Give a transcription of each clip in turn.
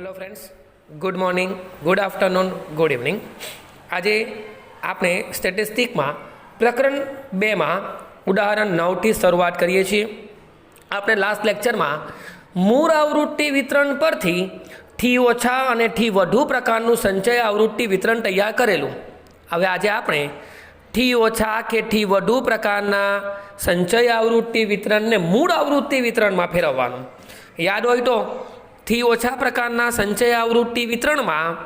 Hello friends, good morning, good afternoon, good evening. आज आपने statistic में प्रकरण 2 में उदाहरण 9 थी शुरुआत करीए छीए। आपने लास्ट लेक्चर में मूर आवृत्ति वितरण पर थी ओछा अने थी वधु प्रकारનું संचय आवृत्ति वितरण तैयार करेलू। हवे आज आपणे थी ओछा के थी वधु प्रकारना संचय आवृत्ति वितरण ने मूळ आवृत्ति वितरण में फेरववानुं। याद होय तो थी ओछा प्रकारना संचय आवृत्ति वितरण में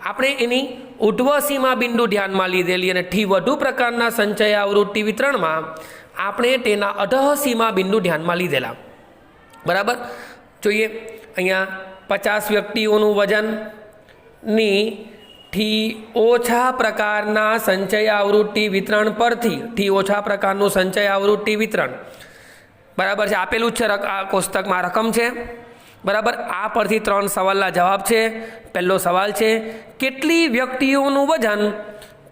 आपणे एनी ऊर्ध्व सीमा बिंदु ध्यान में लीधेली अने थी वधु प्रकारना संचय आवृत्ति वितरण में आपणे तेना अधः सीमा बिंदु ध्यान में लीधेला। बराबर जोईए अहींया 50 व्यक्तिओनुं वजन नी थी ओछा प्रकारना संचय आवृत्ति वितरण परथी थी ओछा प्रकारनुं संचय आवृत्ति वितरण बराबर है आपेलू है। कोष्टक में रकम है बराबर। आ परथी 3 सवालना जवाब है। पहलो सवाल है केटली व्यक्तिओनुं वजन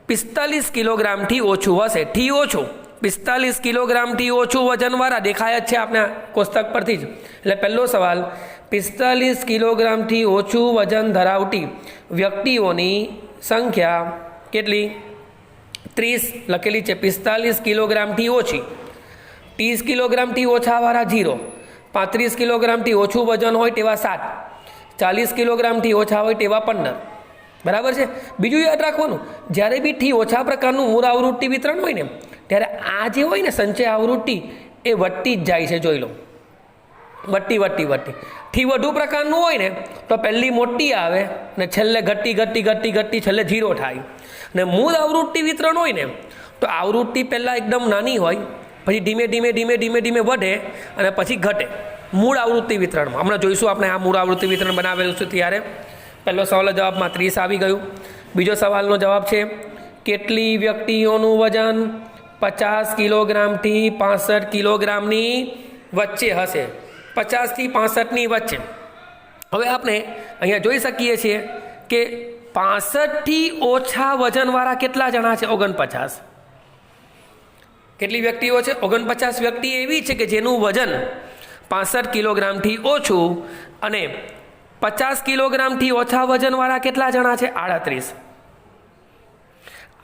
45 किलोग्राम थी ओछुं हशे। थी ओछुं 45 किलोग्राम थी ओछुं वजन वाळा देखाय ज छे आपने कोष्टक परथी ज। एटले पहलो सवाल 45 किलोग्राम थी ओछुं वजन धरावती व्यक्तिओनी संख्या केटली 30 लखेली है। 45 किलोग्राम थी ओछी, 30 किलोग्राम थी ओछा वाळा 0, 35 किलोग्राम थी ओछुं वजन होय तेवा 7, 40 किलोग्राम थी ओछा होय तेवा 15। बराबर है। बीजू याद राखवानुं ज्यारे बी थी ओछा प्रकारनुं मूळ आवृत्ति वितरण होय ने त्यारे आ जे होय ने संचय आवृत्ति ए वधती ज जाय छे। जोई लो वधती वधती वधती। थी वधु प्रकारनुं होय ने तो पहली मोटी आवे ने छेल्ले घटती घटती घटती घटती छेल्ले 0 थाय। ने मूळ आवृत्ति वितरण होय ने तो आवृत्ति पहला एकदम नानी होय पछी धीमे धीमे धीमे धीमे धीमे बढ़े और पछी घटे। मूळ आवृत्ति वितरण में हमणां जोईशुं आपणे आ मूळ आवृत्ति वितरण बनावेलुं छे त्यारे पहलो सवाल जवाब में 30 आवी गयुं। बीजो सवालनो जवाब छे केटली व्यक्तिओनुं वजन 50 किलोग्राम थी 65 किलोग्राम नी वच्चे हशे। 50 थी 65 नी वच्चे। हवे आपणे अहींया जोई शकीए छीए के 65 थी ओछा वजनवाळा केटला जणा छे। 49। केटली व्यक्तिओ छे? 49 व्यक्ति एवी छे के जेनुं वजन 65 किलोग्राम थी ओछुं अने 50 किलोग्राम थी ओछा वजनवाळा केटला जणा छे? 38।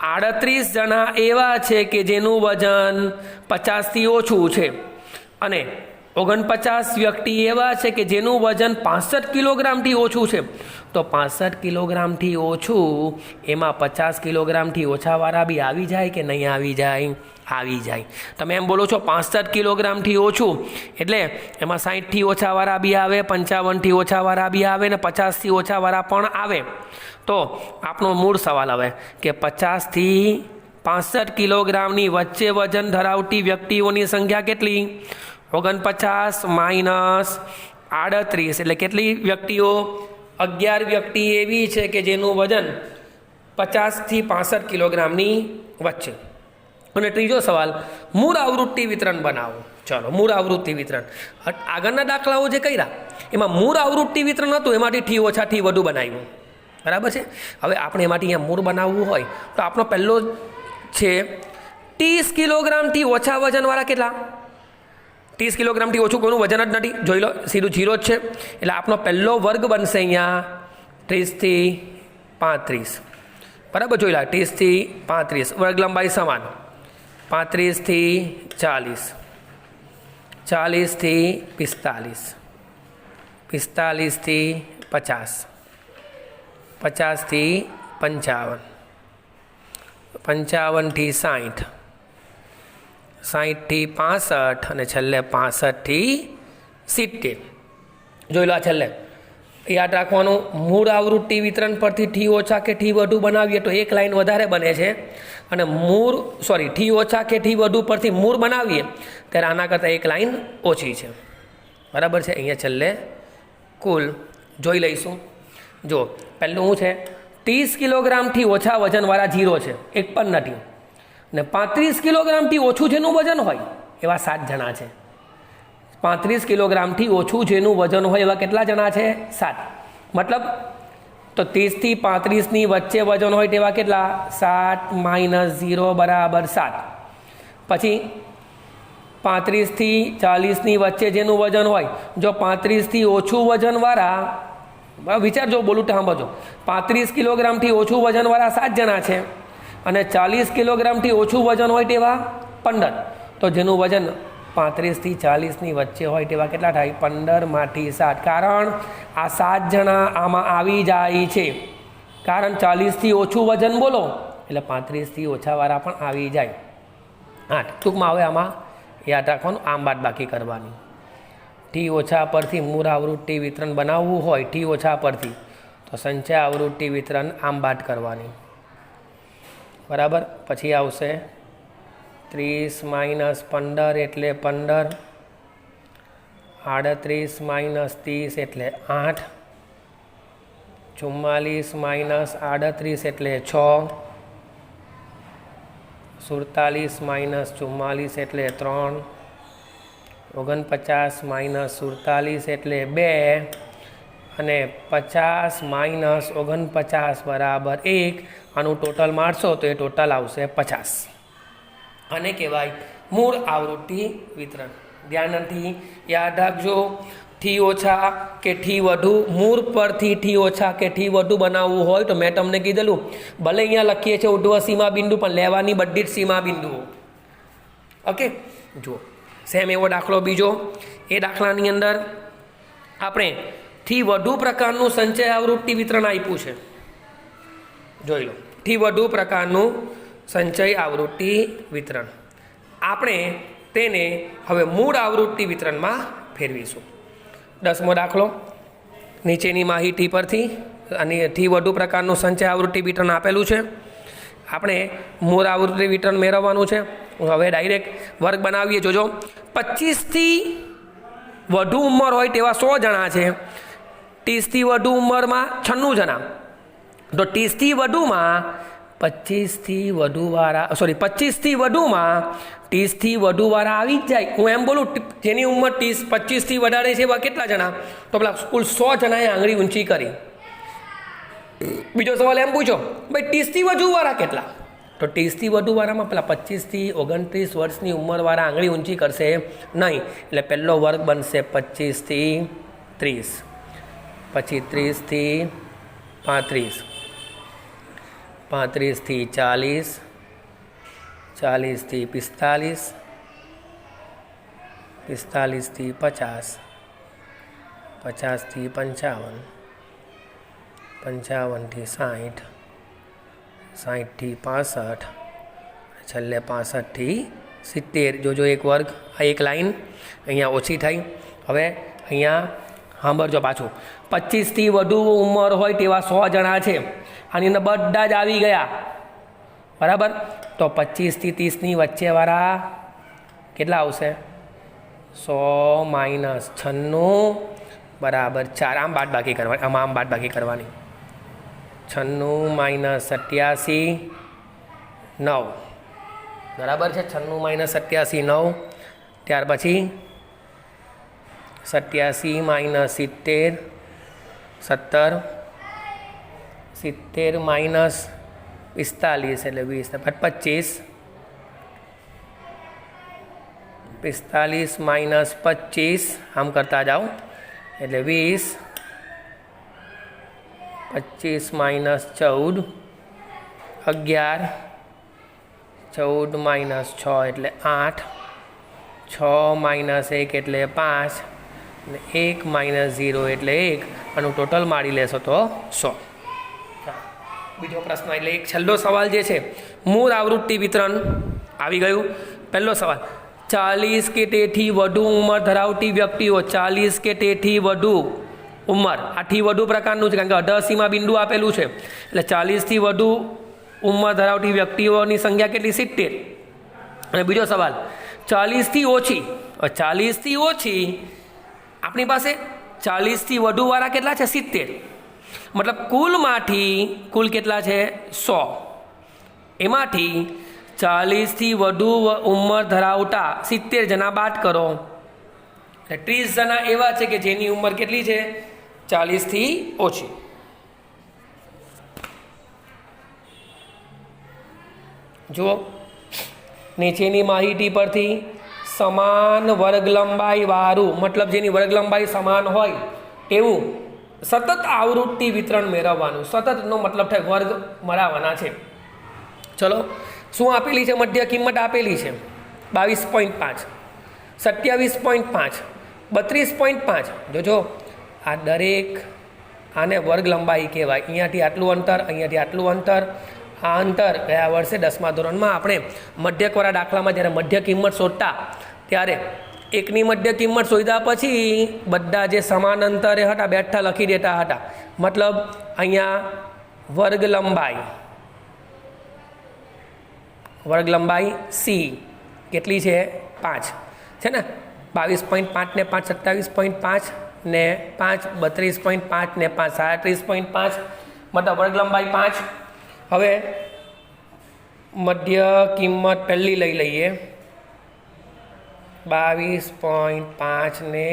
38 जना एवा छे के जेनुं वजन 50 थी ओछुं छे अने 49 व्यक्ति एवा छे के जेनुं वजन 65 किलोग्राम थी ओछुं छे। तो 65 किलोग्राम थी ओछुं एमां 50 किलोग्राम थी ओछा वाळा बी आवी जाय के नहीं आवी जाय? आवी जाय। तमे एम बोलो छो 65 किलोग्राम थी ओछुं एटले एमां 60 थी ओछा वाळा बी आवे, 55 थी ओछा वाळा बी आवे ने 50 थी ओछा वाळा पण आवे। तो आपनो मूळ सवाल हवे के 50 थी 65 किलोग्राम नी वच्चे वजन धरावती व्यक्तिओनी संख्या केटली? 49 माइनस 38 एटले केटली व्यक्तिओ? 11 व्यक्ति एवी छे के जेनुं वजन 50 थी 65 किलोग्राम नी वच्चे। અને ત્રીજો સવાલ મૂળ આવૃત્તિ વિતરણ બનાવો। ચલો મૂળ આવૃત્તિ વિતરણ આગળના દાખલાઓ જે કર્યા એમાં મૂળ આવૃત્તિ વિતરણ હતું એમાંથી થી ઓછા થી વધુ બનાવ્યું। બરાબર છે। હવે આપણે એમાંથી અહીંયા મૂળ બનાવવું હોય તો આપણો પહેલો છે 30 કિલોગ્રામથી ઓછા વજનવાળા કેટલા? 30 કિલોગ્રામથી ઓછું કોઈનું વજન જ નથી। જોઈ લો સીધું 0 જ છે એટલે આપણો પહેલો વર્ગ બનશે અહીંયા 30 થી 35। બરાબર જોઈ લો 30 થી 35 વર્ગ લંબાઈ સમાન। 35 थी 40, 40 थी 45, 45 थी 50, 50 थी 55, 55 थी 60, 60 थी 65 અને છેલ્લે 65 थी 70। જોઈ લો છેલ્લે याद राखवानुं मूळ आवृत्ति वितरण परथी थी ओछा के थी वधु बनावीए तो एक लाइन वधारे बने छे अने मूळ सॉरी थी ओछा के थी वधु परथी मूळ बनावीए त्यारे आना करता एक लाइन ओछी छे। बराबर है। अहींया छेल्ले कुल जोई लईशुं। जो पहलुं शुं छे 30 किलोग्राम थी ओछा वजनवाळा 0 छे, एक पण नथी ने 35 किलोग्राम थी ओछुं जेनुं वजन होय एवा 7 जणा छे। 35 किलोग्राम थी ओछुं जेनुं वजन होय एवा केटला जणा छे? 7। मतलब तो 30 थी 35 नी वच्चे वजन होय तेवा केटला? 7 माइनस 0 बराबर 7। पछी 35 थी 40 नी वच्चे जेनुं वजन होय जो 35 थी ओछुं वजन वाळा વિચારજો, બોલું તો સાંભળજો. 35 કિલોગ્રામથી ઓછું વજનવાળા 7 જણા છે અને 40 કિલોગ્રામથી ઓછું વજન હોય તેવા 15. તો જેનું વજન 35 થી 40ની વચ્ચે હોય તેવા કેટલા થાય? 15 માંથી 7. કારણ આ 7 જણા આમાં આવી જાય છે, કારણ 40થી ઓછું વજન બોલો એટલે 35થી ઓછાવાળા પણ આવી જાય. 8. ટૂંકમાં હવે આમાં યાદ રાખવાનું, આમ બાદ બાકી કરવાની. ટી ઓછા પરથી મૂળ આવૃત્તિ વિતરણ બનાવવું હોય, ટી ઓછા પરથી, તો સંચય આવૃત્તિ વિતરણ આમ બાદ કરવાની. બરાબર. પછી આવશે 30 માઇનસ 15 એટલે 15, 38 માઇનસ 30 એટલે 8, 44 માઇનસ 38 એટલે 6, 47 માઇનસ 44 એટલે 3, 49 માઇનસ 47 એટલે 2 અને 50 માઇનસ 49 બરાબર 1. આનું ટોટલ મારશો તો એ ટોટલ આવશે 50. આને કહેવાય મૂળ આવૃત્તિ વિતરણ. ધ્યાનથી યાદ રાખજો, ઠી ઓછા કે ઠી વધુ, મૂળ પરથી ઠી ઓછા કે ઠી વધુ બનાવવું હોય તો મેં તમને કીધેલું, ભલે અહીંયા લખીએ છીએ ઉર્ધ્વ સીમા બિંદુ, પણ લેવાની બધી જ સીમા બિંદુઓ. ઓકે, જુઓ સેમ એવો દાખલો બીજો. એ દાખલાની અંદર આપણે થી વધુ પ્રકારનું સંચય આવૃત્તિ વિતરણ આપ્યું છે. જોઈ લો, થી વધુ પ્રકારનું સંચય આવૃત્તિ વિતરણ. આપણે તેને હવે મૂળ આવૃત્તિ વિતરણમાં ફેરવીશું. 10મો દાખલો. નીચેની માહિતી પરથી અને થી વધુ પ્રકારનું સંચય આવૃત્તિ વિતરણ આપેલું છે. આપણે મૂળ આવૃત્તિ વિતરણ મેળવવાનું છે. હવે ડાયરેક્ટ વર્ગ બનાવીએ. જોજો, 25થી વધુ ઉંમર હોય તેવા 100 જણા છે. 30થી વધુ ઉંમરમાં 96 જણા. તો 30થી વધુમાં 25થી વધુમાં 30થી વધુ વાળા આવી જ જાય. હું એમ બોલું, જેની ઉંમર 25થી વધારે છે એવા કેટલા જણા? તો પેલા કુલ 100 જણાએ આંગળી ઊંચી કરી. બીજો સવાલ એમ પૂછો, ભાઈ 30થી વધુ વાળા કેટલા? તો 30થી વધુ વાળામાં પેલા 25થી 29 વર્ષની ઉંમરવાળા આંગળી ઊંચી કરશે નહીં, એટલે પહેલો વર્ગ બનશે 25થી 30, પછી 30થી 35, 35થી 40, 40થી 45, 45થી 50, 50થી 55, 55થી 60, 60થી 65, છેલ્લે 65થી 70. જોજો એક વર્ગ, આ એક લાઈન અહીંયા ઓછી થઈ. હવે અહીંયા સાંભળજો પાછું, 25થી વધુ ઉંમર હોય તેવા 100 જણા છે. આની અંદર બધા જ આવી ગયા. બરાબર. તો 25થી 30ની વચ્ચેવાળા કેટલા આવશે? 100 માઇનસ 96 બરાબર 4. આમ બાદ બાકી કરવાની, આમ બાદ બાકી કરવાની. 96 માઇનસ 87 9 બરાબર છે. 96 માઇનસ 87 9. ત્યાર પછી 87 માઇનસ 70 17, 70 માઇનસ 45 એટલે 20, 25, 45 માઇનસ 25 આમ કરતા જાઓ એટલે 20, 25 માઇનસ 14 11, 14 માઇનસ 6 એટલે 8, 6 માઇનસ 1 એટલે 5 અને 1 માઇનસ 0 એટલે 1. આનું ટોટલ મારી લેશો તો 100. બીજો પ્રશ્ન એટલે એક છેલ્લો સવાલ જે છે, મૂળ આવૃત્તિ વિતરણ આવી ગયું. પહેલો સવાલ, 40 કે તેથી વધુ ઉંમર ધરાવતી વ્યક્તિઓ, 40 કે તેથી વધુ ઉંમર, આથી વધુ પ્રકારનું છે કારણ કે 88માં બિંદુ આપેલું છે, એટલે 40થી વધુ ઉંમર ધરાવતી વ્યક્તિઓની સંખ્યા કેટલી? 70. અને બીજો સવાલ, 40થી ઓછી, 40થી ઓછી આપણી પાસે 40થી વધુ વાળા કેટલા છે? 70. મતલબ કુલ કેટલા છે? 100. એમાંથી 40થી વધુ ઉંમર ધરાવતા 70 જણા બાદ કરો, એટલે 30 જણા એવા છે કે જેની ઉંમર કેટલી છે? 40થી ઓછી. જુઓ, નીચેની માહિતી પરથી સમાન વર્ગ લંબાઈ વાળું, મતલબ જેની વર્ગ લંબાઈ સમાન હોય તેવું સતત આવૃત્તિ વિતરણ મેળવવાનું, સતતનો મતલબ થાય વર્ગ મળવાના છે. ચલો શું આપેલી છે? મધ્ય કિંમત આપેલી છે 22.5, 27.5, 32.5. જોજો આ દરેક આને વર્ગ લંબાઈ કહેવાય. અહીંયાથી આટલું અંતર, અહીંયાથી આટલું અંતર, આ અંતર ગયા વર્ષે 10મા ધોરણમાં આપણે મધ્યકવાળા દાખલામાં જ્યારે મધ્ય કિંમત શોધતા ત્યારે એકની મધ્ય કિંમત શોધ્યા પછી બધા જે સમાન અંતરે હતા બેઠા લખી દેતા હતા. મતલબ અહીંયા વર્ગ લંબાઈ સી કેટલી છે? 5 છે ને. 22.5 ને 5 27.5 ને 5 32.5 ને 5 37.5 મતલબ વર્ગ લંબાઈ 5. હવે મધ્ય કિંમત પહેલી લઈ લઈએ 22.5 ને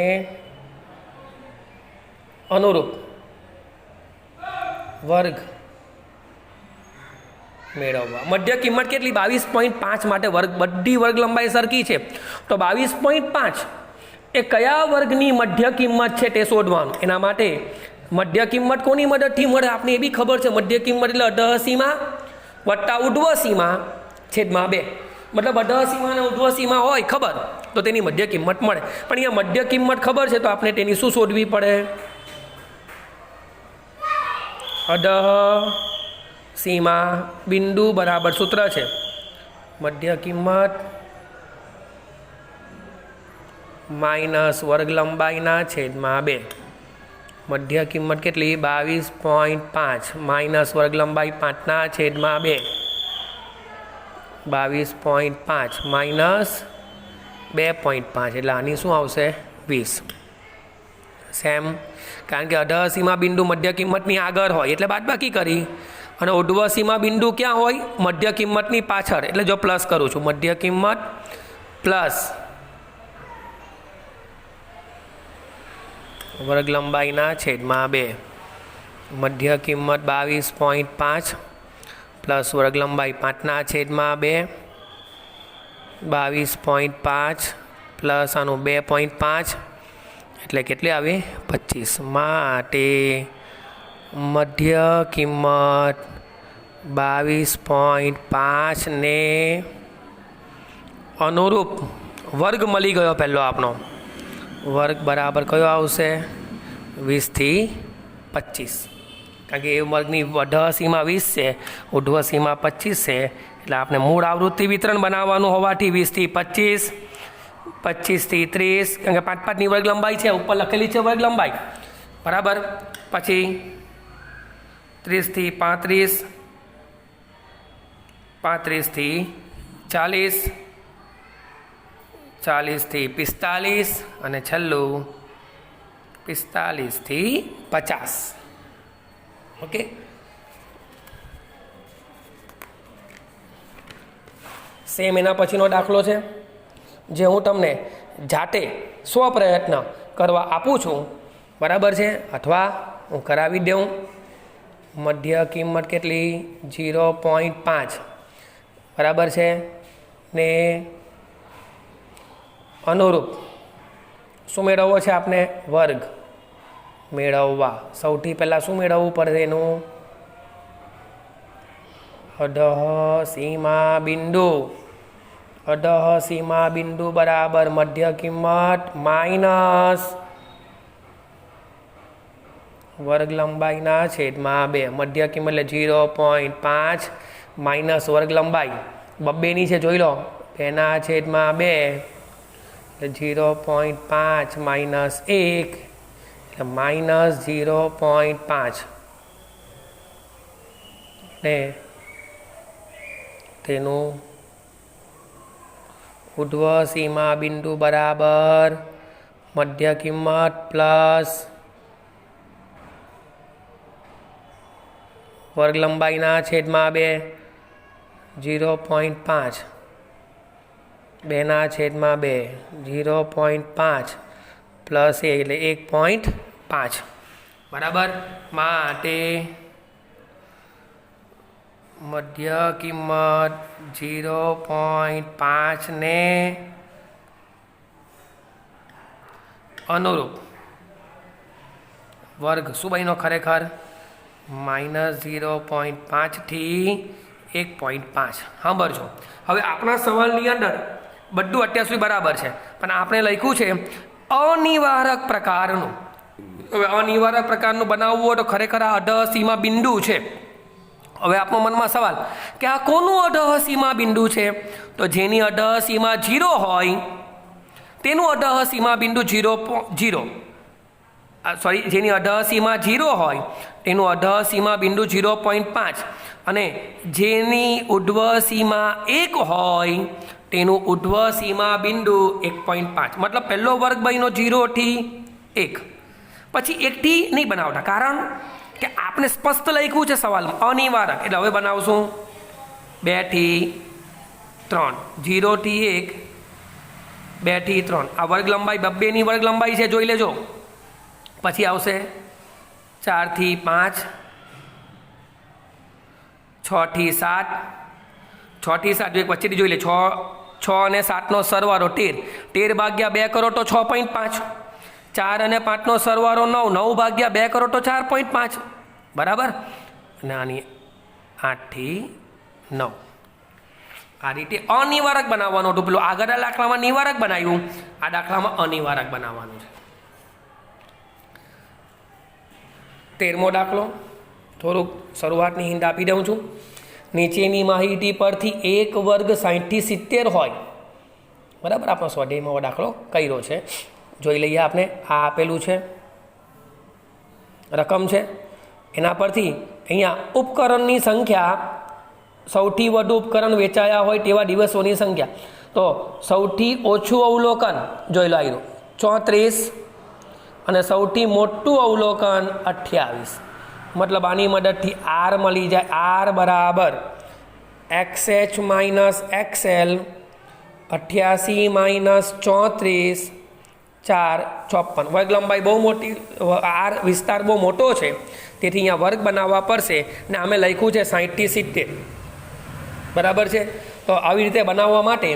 અનુરૂપ વર્ગ મેળવવા. મધ્ય કિંમત કેટલી? 22.5 માટે વર્ગ, બધી વર્ગ લંબાઈ સરખી છે તો 22.5 એ કયા વર્ગની મધ્ય કિંમત છે તે શોધવાનું. એના માટે મધ્ય કિંમત કોની મદદથી મળે? આપણે એ બી ખબર છે. મધ્ય કિંમત એટલે અધઃ સીમા વત્તા ઉર્ધ્વ સીમા છેદમાં 2. મતલબ અધઃ સીમા અને ઉર્ધ્વ સીમા હોય ખબર તો તેની મધ્ય કિંમત મળે. પણ અહીંયા મધ્ય કિંમત ખબર છે તો આપણે તેની શું શોધવી પડે? અધઃ સીમા બિંદુ બરાબર સૂત્ર છે મધ્ય કિંમત માઇનસ વર્ગ લંબાઈના છેદમાં 2. મધ્ય કિંમત કેટલી? 22.5 માઇનસ વર્ગ લંબાઈ 5ના છેદમાં 2. 22.5 માઇનસ 2.5 એટલે આની શું આવશે? 20. સેમ, કારણ કે અધઃ સીમા બિંદુ મધ્ય કિંમતની આગળ હોય એટલે બાદબાકી કરી, અને ઉર્ધ્વ સીમા બિંદુ ક્યાં હોય? મધ્ય કિંમતની પાછળ, એટલે જો પ્લસ કરું છું મધ્ય કિંમત પ્લસ વર્ગ લંબાઈના છેદમાં 2. મધ્ય કિંમત 22.5 પ્લસ વર્ગ લંબાઈ 5ના છેદમાં 2. 22.5 પ્લસ આનું 2.5 એટલે કેટલી આવી? 25. માટે મધ્ય કિંમત 22.5 ને અનુરૂપ વર્ગ મળી ગયો. પહેલો આપણો વર્ગ બરાબર કયો આવશે? 20 થી 25. કારણ કે એ વર્ગની અધઃ સીમા 20 છે, ઉર્ધ્વ સીમા 25 છે, એટલે આપણે મૂળ આવૃત્તિ વિતરણ બનાવવાનું હોવાથી 20 થી 25, 25 થી 30, કારણ કે 5-5ની વર્ગ લંબાઈ છે, ઉપર લખેલી છે વર્ગ લંબાઈ બરાબર. પછી 30 થી 35, 35 થી 40, 40 થી 45 અને છેલ્લું 45 થી 50. ઓકે, સેમ એના પછીનો દાખલો છે જે હું તમને જાતે સ્વપ્રયત્ન કરવા આપું છું બરાબર છે, અથવા હું કરાવી દઉં. મધ્ય કિંમત કેટલી? 0.5 બરાબર છે ને અનુરૂપ શું મેળવવો છે આપણે? વર્ગ મેળવવા. સૌથી પહેલાં શું મેળવવું પડશે? એનું અધઃ સીમા બિંદુ. અધઃ સીમા બિંદુ બરાબર મધ્ય કિંમત માઇનસ વર્ગ લંબાઈના છેદમાં 2. મધ્ય કિંમત એટલે 0.5 માઇનસ વર્ગ લંબાઈ 2ની છે, જોઈ લો, 2ના છેદમાં 2 એટલે 0.5 માઇનસ 1 એટલે માઇનસ 0.5 ને તેનું ઉર્ધ્વ સીમા બિંદુ બરાબર મધ્ય કિંમત પ્લસ વર્ગ લંબાઈના છેદમાં 2 0.5 2ના છેદમાં 2 0.5 પ્લસ 1 એટલે 1.5 બરાબર. માટે મધ્ય કિંમત 0.5 ને અનુરૂપ વર્ગ શું બન્યો ખરેખર -0.5થી 1.5. સાંભળજો, હવે આપણા સવાલની અંદર બધું અત્યાર સુધી બરાબર છે, પણ આપણે લખ્યું છે અનિવારક પ્રકારનું. હવે અનિવારક પ્રકારનું બનાવવું હોય તો ખરેખર આ અઢ સીમા બિંદુ છે. હવે આપણો મનમાં સવાલ કે આ કોનું અઢ સીમા બિંદુ છે? તો જેની અઢ સીમા 0 હોય તેનું અઢ સીમા બિંદુ 0 સોરી જેની અઢ સીમા 0 હોય તેનું અઢ સીમા બિંદુ 0.5 અને જેની ઉર્ધ્વ સીમા 1 હોય તેનું ઉર્ધ્વ સીમા બિંદુ 1.5. મતલબ પહેલો વર્ગ બન્યો 0 થી 1, પછી 1 થી નહીં બનાવતા, કારણ કે આપણે સ્પષ્ટ લખ્યું છે સવાલમાં અનિવારક. એટલે હવે બનાવશું 2 થી 3, 0 થી 1, 2 થી 3. આ વર્ગ લંબાઈ 2ની વર્ગ લંબાઈ છે, જોઈ લેજો. પછી આવશે 4 થી 5, 6 થી 7, 6 થી 7 એક વચ્ચેથી જોઈ લે. 6 અને 7નો સરવાળો 13, 13 ભાગ્યા 2 કરો તો 6.5. 4 અને 5નો સરવાળો 9, 9 ભાગ્યા 2 કરો તો 4.5, બરાબર. અને આની 8 થી 9. આ રીતે અનિવારક બનાવવાનું હતું. પેલું આગળના દાખલામાં નિવારક બનાવ્યું, આ દાખલામાં અનિવારક બનાવવાનું છે. 13મો દાખલો, થોડુંક શરૂઆતની હિંટ આપી દઉં છું. નીચેની માહિતી પરથી એક વર્ગ 60 થી 70 હોય, બરાબર. આપણો સ્વાધ્યાયમાં દાખલો કર્યો છે, જોઈ લઈએ આપણે. આ આપેલું છે રકમ છે, એના પરથી અહીંયા ઉપકરણની સંખ્યા, સૌથી વધુ ઉપકરણ વેચાયા હોય તેવા દિવસોની સંખ્યા. તો સૌથી ઓછું અવલોકન જોઈ લો આવ્યું 34 અને સૌથી મોટું અવલોકન 28. મતલબ આની મદદથી આર મળી જાય. આર બરાબર XH માઇનસ XL 88 માઇનસ 34 4 56. વર્ગ લંબાઈ બહુ મોટી, આર વિસ્તાર બહુ મોટો છે, તેથી અહીંયા વર્ગ બનાવવા પડશે ને અમે લખ્યું છે 60 થી 70, બરાબર છે. તો આવી રીતે બનાવવા માટે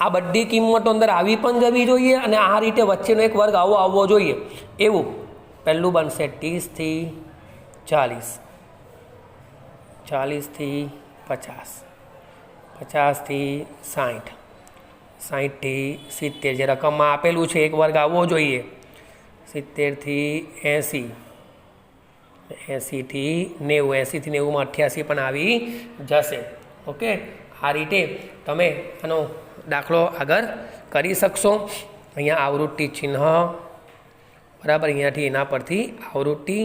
આ બધી કિંમતો અંદર આવી પણ જવી જોઈએ અને આ રીતે વચ્ચેનો એક વર્ગ આવો આવવો જોઈએ. એવું પહેલું બનશે 30 થી 40, 40 થી 50, 50 થી 60, 60 થી 70. જે રકમમાં આપેલું છે એક વર્ગ આવવો જોઈએ. 70 થી 80, 80 થી 90, 80 થી 90માં 88 પણ આવી જશે. ઓકે, આ રીતે તમે આનો દાખલો આગળ કરી શકશો. અહીંયા આવૃત્તિ ચિહ્ન, બરાબર. અહીંયાથી એના પરથી આવૃત્તિ,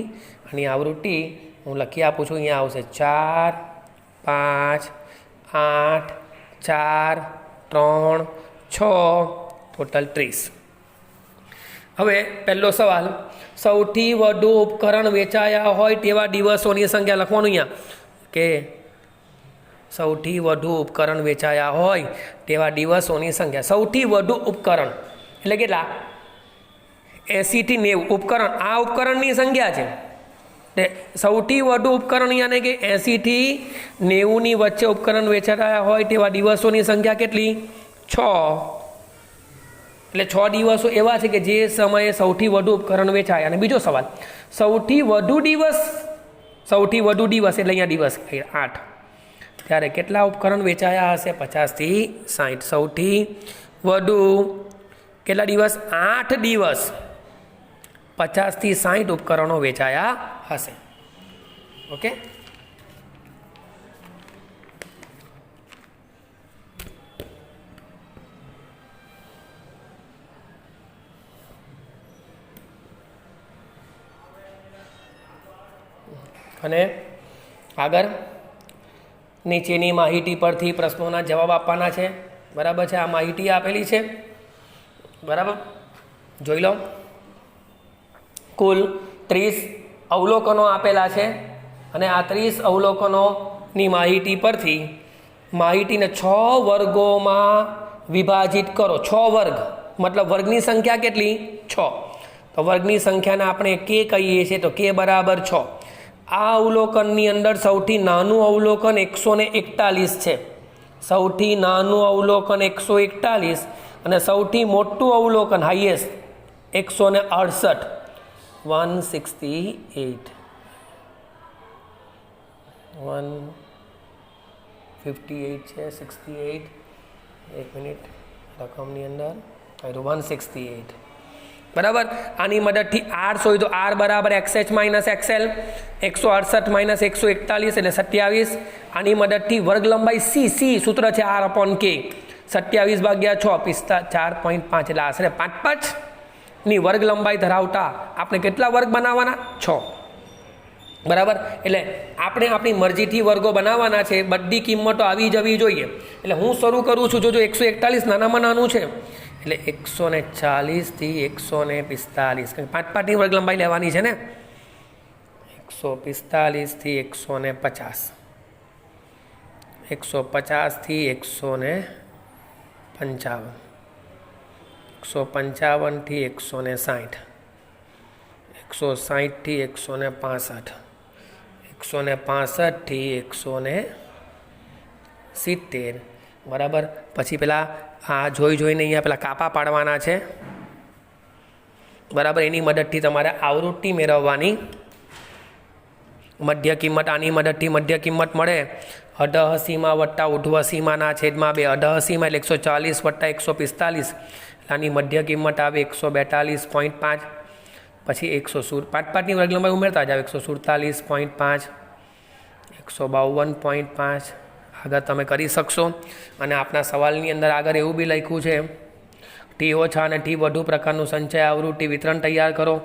અને આવૃત્તિ હું લખી આપું છું. અહીંયા આવશે 4 5 8 4 3 6 ટોટલ 30. હવે પહેલો સવાલ, સૌથી વધુ ઉપકરણ વેચાયા હોય તેવા દિવસોની સંખ્યા લખવાનું. અહીંયા કે સૌથી વધુ ઉપકરણ વેચાયા હોય તેવા દિવસોની સંખ્યા. સૌથી વધુ ઉપકરણ એટલે કેટલા? 80 થી 90 ઉપકરણ. આ ઉપકરણની સંખ્યા છે. સૌથી વધુ ઉપકરણ યાને કે 80 થી 90ની વચ્ચે ઉપકરણ વેચાયા હોય તેવા દિવસોની સંખ્યા કેટલી? 6. એટલે 6 દિવસો એવા છે કે જે સમયે સૌથી વધુ ઉપકરણ વેચાય. અને બીજો સવાલ, સૌથી વધુ દિવસ એટલે અહીંયા દિવસ 8, ત્યારે કેટલા ઉપકરણ વેચાયા હશે? 50 થી 60. સૌથી વધુ કેટલા દિવસ? 8 દિવસ 50 થી 60 ઉપકરણો વેચાયા હશે. ઓકે, અને આગળ નીચેની માહિતી પરથી પ્રશ્નોના જવાબ આપવાના છે, બરાબર છે. આ માહિતી આપેલી છે, બરાબર, જોઈ લો. કુલ 30 અવલોકનો આપેલા છે અને આ 30 અવલોકનોની માહિતી પરથી માહિતીને 6 વર્ગોમાં વિભાજિત કરો. 6 વર્ગ મતલબ વર્ગની સંખ્યા કેટલી? 6. તો વર્ગની સંખ્યાને આપણે કે કહીએ છીએ, તો કે બરાબર 6. આ અવલોકનની અંદર સૌથી નાનું અવલોકન 141 છે. સૌથી નાનું અવલોકન 141 અને સૌથી મોટું અવલોકન હાઈએસ્ટ 168, 168 158 છે 68 એક મિનિટ રકમની અંદર 168 બરાબર. આની મદદથી આર શોધો તો આર બરાબર XH માઇનસ XL 168 માઇનસ 141 એટલે 27. આની મદદથી વર્ગ લંબાઈ સી સૂત્ર છે R અપોન K 27 ભાગ્યા 6 4.5 એટલે આશરે 5 ની વર્ગ લંબાઈ ધરાવતા આપણે કેટલા વર્ગ બનાવવાના 6 બરાબર. એટલે આપણે આપણી મરજીથી વર્ગો બનાવવાના છે, બધી કિંમતો આવી જવી જોઈએ. એટલે હું શરૂ કરું છું, જો 141 નાનામાં નાનું છે એટલે 140 થી 145 કારણ કે 5 ની વર્ગ લંબાઈ લેવાની છે ને 145 થી 150 150 થી 155 155 થી 160 160 થી 165 165 થી 170 બરાબર. પછી પેલા આ જોઈને અહીંયા પેલા કાપા પાડવાના છે બરાબર. એની મદદથી તમારે આવૃત્તિ મેળવવાની. મધ્ય કિંમત આની મદદથી મધ્ય કિંમત મળે અધઃ સીમા વત્તા ઉધ્વ સીમાના છેદમાં 2 અધઃ સીમા એટલે 140 વત્તા 145 આની મધ્ય કિંમત આવે 142.5. પછી 5 ની વર્ગ લંબાઈ ઉમેરતા જાવ 147.5 152.5 આગળ તમે કરી શકશો. અને આપણા સવાલની અંદર આગળ એવું બી લખ્યું છે ટી ઓછા અને ટી વધુ પ્રકારનું સંચય આવૃત્તિ વિતરણ તૈયાર કરો.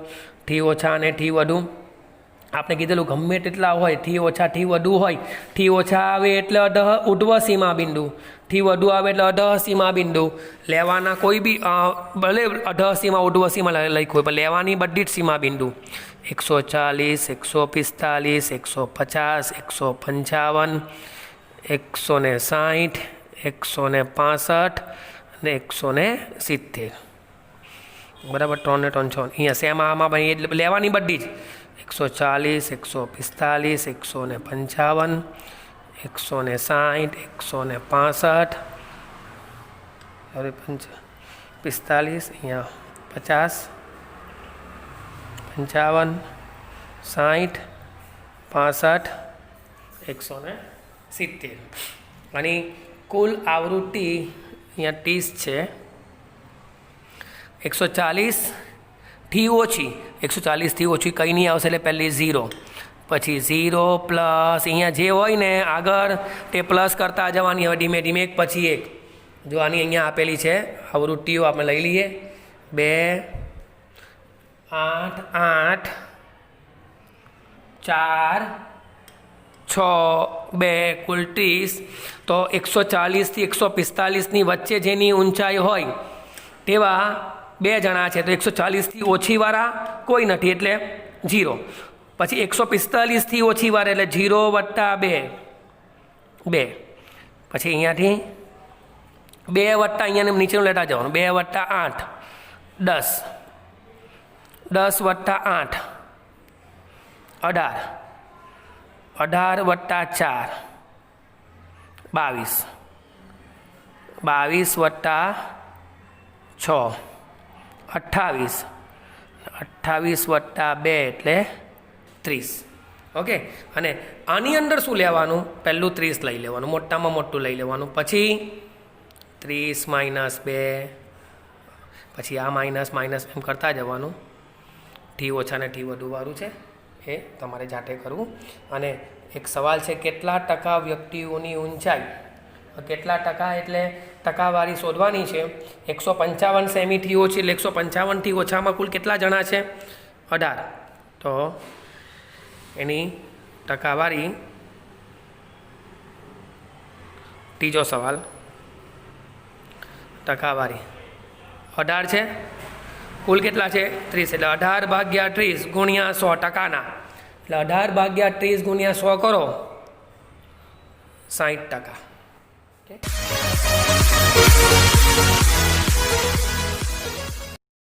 ટી ઓછા અને ટી વધુ આપણે કીધેલું ગમે તેટલા હોય, ટી ઓછા ટી વધુ હોય. ટી ઓછા આવે એટલે અધઃ ઉધ્વ સીમા બિંદુ, ટી વધુ આવે એટલે અધઃ સીમા બિંદુ લેવાના. કોઈ બી ભલે અધઃ સીમા ઉધ્વ સીમા લખ્યું હોય પણ લેવાની બધી જ સીમા બિંદુ 140 145 150 155 160 165 અને 170 બરાબર. 3 ને 3 6 અહીંયા શેમાં આમાં ભાઈ એટલે લેવાની બધી જ 140 145 155 160 165 હવે 45 અહીંયા 50 55 60 65 170 અને કુલ આવૃત્તિ અહીંયા 30 છે. 140 થી ઓછી 140 થી ઓછી કંઈ નહીં આવશે એટલે પહેલી 0 પછી 0 પ્લસ અહીંયા જે હોય ને આગળ તે પ્લસ કરતા જવાની. હવે ધીમે ધીમે એક પછી એક જો આની અહીંયા આપેલી છે આવૃત્તિઓ આપણે લઈ લઈએ 2 8 8 4 6 2 કુલ 30. તો 140 થી 145ની વચ્ચે જેની ઊંચાઈ હોય તેવા 2 જણા છે. તો 140 થી ઓછીવાળા કોઈ નથી એટલે 0. પછી 145 થી ઓછીવાળા એટલે 0 વત્તા 2 2. પછી અહીંયાથી 2 વત્તા અહીંયા નીચેનું લેતા જવાનું 2 વત્તા 8 10 10 વત્તા 8 18 18 વત્તા 4 22 22 વત્તા 6 28 28 વત્તા 2 એટલે 30. ઓકે. અને આની અંદર શું લેવાનું પહેલું 30 લઈ લેવાનું, મોટામાં મોટું લઈ લેવાનું. પછી 30 માઇનસ 2 પછી આ માઇનસ માઇનસ એમ કરતા જવાનું. ટી ઓછા ને ટી વધુ વાળું છે એ તમારે જાતે કરવું. અને એક સવાલ છે કેટલા ટકા વ્યક્તિઓની ઊંચાઈ, કેટલા ટકા એટલે ટકાવારી શોધવાની છે. 155 સેમીથી ઓછી એટલે 155થી ઓછામાં કુલ કેટલા જણા છે 18. તો એની ટકાવારી ત્રીજો સવાલ ટકાવારી 18 છે કુલ કેટલા છે 30 એટલે 18 ભાગ્યા 30 ગુણ્યા 100 ટકાના એટલે 18 ભાગ્યા 30 ગુણ્યા 100 કરો 60%. Okay.